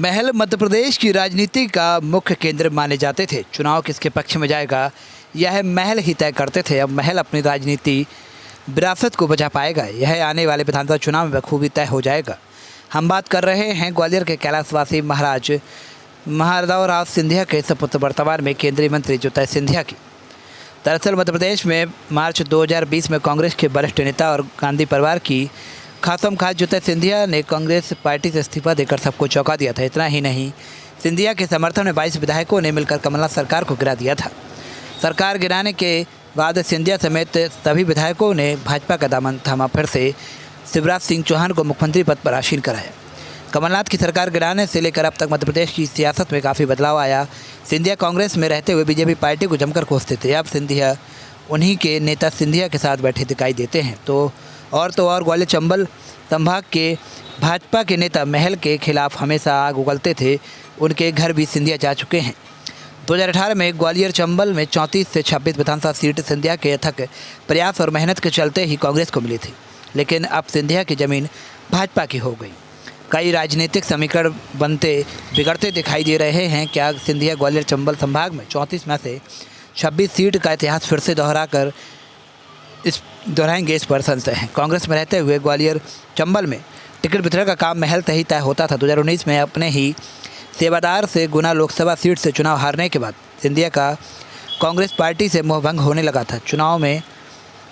महल मध्य प्रदेश की राजनीति का मुख्य केंद्र माने जाते थे। चुनाव किसके पक्ष में जाएगा यह महल ही तय करते थे। अब महल अपनी राजनीति विरासत को बचा पाएगा, यह आने वाले विधानसभा चुनाव में बखूबी तय हो जाएगा। हम बात कर रहे हैं ग्वालियर के कैलाशवासी महाराज माधवराव सिंधिया के सपुत्र वर्तमान में केंद्रीय मंत्री ज्योति सिंधिया की। दरअसल मध्य प्रदेश में मार्च 2020 में कांग्रेस के वरिष्ठ नेता और गांधी परिवार की खासम खास ज्योति सिंधिया ने कांग्रेस पार्टी से इस्तीफा देकर सबको चौंका दिया था। इतना ही नहीं, सिंधिया के समर्थन में 22 विधायकों ने मिलकर कमलनाथ सरकार को गिरा दिया था। सरकार गिराने के बाद सिंधिया समेत सभी विधायकों ने भाजपा का दामन थामा। फिर से शिवराज सिंह चौहान को मुख्यमंत्री पद पर आसीन कराया। कमलनाथ की सरकार गिराने से लेकर अब तक मध्य प्रदेश की सियासत में काफ़ी बदलाव आया। सिंधिया कांग्रेस में रहते हुए बीजेपी पार्टी को जमकर कोसते थे। अब सिंधिया उन्हीं के नेता सिंधिया के साथ बैठे दिखाई देते हैं। तो और ग्वालियर चंबल संभाग के भाजपा के नेता महल के खिलाफ हमेशा आग उगलते थे। उनके घर भी सिंधिया जा चुके हैं। 2018 में ग्वालियर चंबल में 34 से 26 विधानसभा सीट सिंधिया के अथक प्रयास और मेहनत के चलते ही कांग्रेस को मिली थी, लेकिन अब सिंधिया की ज़मीन भाजपा की हो गई। कई राजनीतिक समीकरण बनते बिगड़ते दिखाई दे रहे हैं। क्या सिंधिया ग्वालियर चंबल संभाग में 34 में से 26 सीट का इतिहास फिर से दोहराएंगे, इस पर संशय है। कांग्रेस में रहते हुए ग्वालियर चंबल में टिकट वितरण का काम महल से ही तय होता था। 2019 में अपने ही सेवादार से गुना लोकसभा सीट से चुनाव हारने के बाद सिंधिया का कांग्रेस पार्टी से मोहभंग होने लगा था।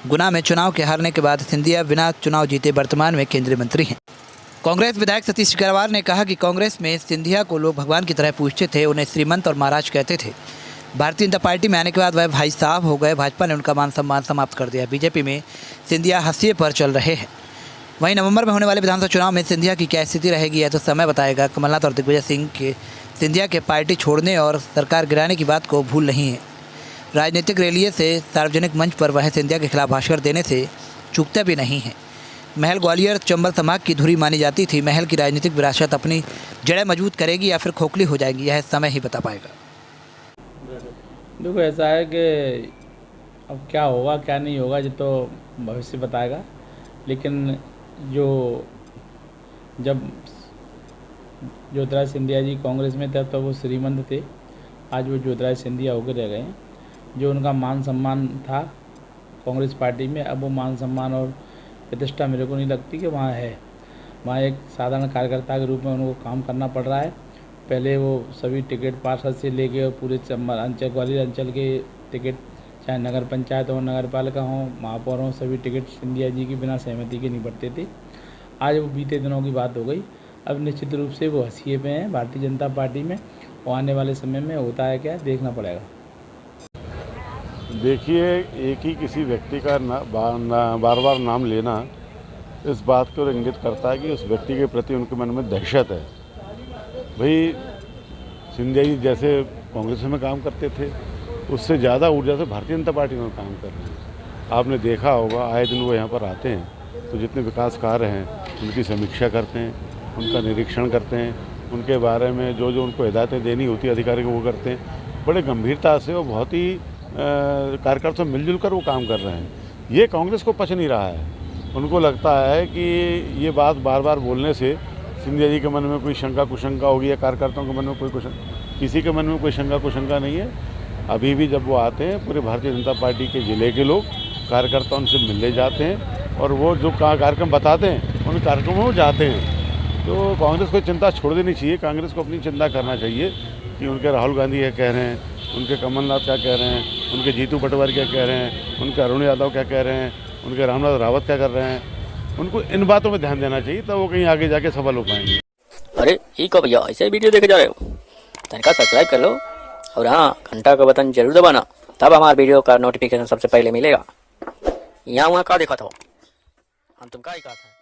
गुना में चुनाव के हारने के बाद सिंधिया बिना चुनाव जीते वर्तमान में केंद्रीय मंत्री हैं। कांग्रेस विधायक सतीश सिकरवार ने कहा कि कांग्रेस में सिंधिया को लोग भगवान की तरह पूछते थे, उन्हें श्रीमंत और महाराज कहते थे। भारतीय जनता पार्टी में आने के बाद वह भाई साहब हो गए। भाजपा ने उनका मान सम्मान समाप्त कर दिया। बीजेपी में सिंधिया हाशिए पर चल रहे हैं। वहीं नवंबर में होने वाले विधानसभा चुनाव में सिंधिया की क्या स्थिति रहेगी यह तो समय बताएगा। कमलनाथ और दिग्विजय सिंह के सिंधिया के पार्टी छोड़ने और सरकार गिराने की बात को भूल नहीं है। राजनीतिक रैलियों से सार्वजनिक मंच पर वह सिंधिया के खिलाफ भाषण देने से चूकते भी नहीं हैं। महल ग्वालियर चंबल संभाग की धुरी मानी जाती थी। महल की राजनीतिक विरासत अपनी जड़ें मजबूत करेगी या फिर खोखली हो जाएगी, यह समय ही बता पाएगा। देखो, ऐसा है कि अब क्या होगा क्या नहीं होगा ये तो भविष्य बताएगा। लेकिन जब ज्योतिराज सिंधिया जी कांग्रेस में थे तब वो श्रीमंत थे। आज वो ज्योतिराज सिंधिया होकर रह गए हैं। जो उनका मान सम्मान था कांग्रेस पार्टी में, अब वो मान सम्मान और प्रतिष्ठा मेरे को नहीं लगती कि वहाँ है। वहाँ एक साधारण कार्यकर्ता के रूप में उनको काम करना पड़ रहा है। पहले वो सभी टिकट पार्षद से लेके और पूरे चंबल अंचल ग्वालियर अंचल के टिकट, चाहे नगर पंचायत हो, नगर पालिका हो, महापौर हो, सभी टिकट सिंधिया जी की बिना सहमति के नहीं बढ़ते थे। आज वो बीते दिनों की बात हो गई। अब निश्चित रूप से वो हंसिए पे हैं भारतीय जनता पार्टी में। और आने वाले समय में होता है क्या, देखना पड़ेगा। देखिए, एक ही किसी व्यक्ति का बार बार नाम लेना इस बात को इंगित करता है कि उस व्यक्ति के प्रति उनके मन में दहशत है। भाई, सिंधिया जी जैसे कांग्रेस में काम करते थे उससे ज़्यादा ऊर्जा से भारतीय जनता पार्टी में काम कर रहे हैं। आपने देखा होगा, आए दिन वो यहाँ पर आते हैं तो जितने विकास कार्य हैं उनकी समीक्षा करते हैं, उनका निरीक्षण करते हैं, उनके बारे में जो उनको हिदायतें देनी होती है अधिकारी को वो करते हैं। बड़े गंभीरता से और बहुत ही कार्यकर्ता से मिलजुल कर वो काम कर रहे हैं। ये कांग्रेस को पच नहीं रहा है। उनको लगता है कि ये बात बार बार बोलने से सिंधिया जी के मन में कोई शंका कुशंका होगी या कार्यकर्ताओं के मन में किसी के मन में कोई शंका कुशंका नहीं है। अभी भी जब वो आते हैं पूरे भारतीय जनता पार्टी के ज़िले के लोग कार्यकर्ता उनसे मिलने जाते हैं और वो जो कार्यक्रम बताते हैं उन कार्यक्रमों में वो जाते हैं। तो कांग्रेस को चिंता छोड़ देनी चाहिए। कांग्रेस को अपनी चिंता करना चाहिए कि उनके राहुल गांधी क्या कह रहे हैं, उनके कमलनाथ क्या कह रहे हैं, उनके जीतू पटवारी क्या कह रहे हैं, उनके अरुण यादव क्या कह रहे हैं, उनके रामनाथ रावत क्या कर रहे हैं। उनको इन बातों में ध्यान देना चाहिए, तब वो कहीं आगे जाके सफल हो पाएंगे। अरे ठीक है भैया, ऐसे वीडियो देखे जा रहे हो तनिका सब्सक्राइब कर लो और हाँ, घंटा का बटन जरूर दबाना, तब हमारे वीडियो का नोटिफिकेशन सबसे पहले मिलेगा। यहाँ वहाँ का देखा था हम, तुम का ही कहा था।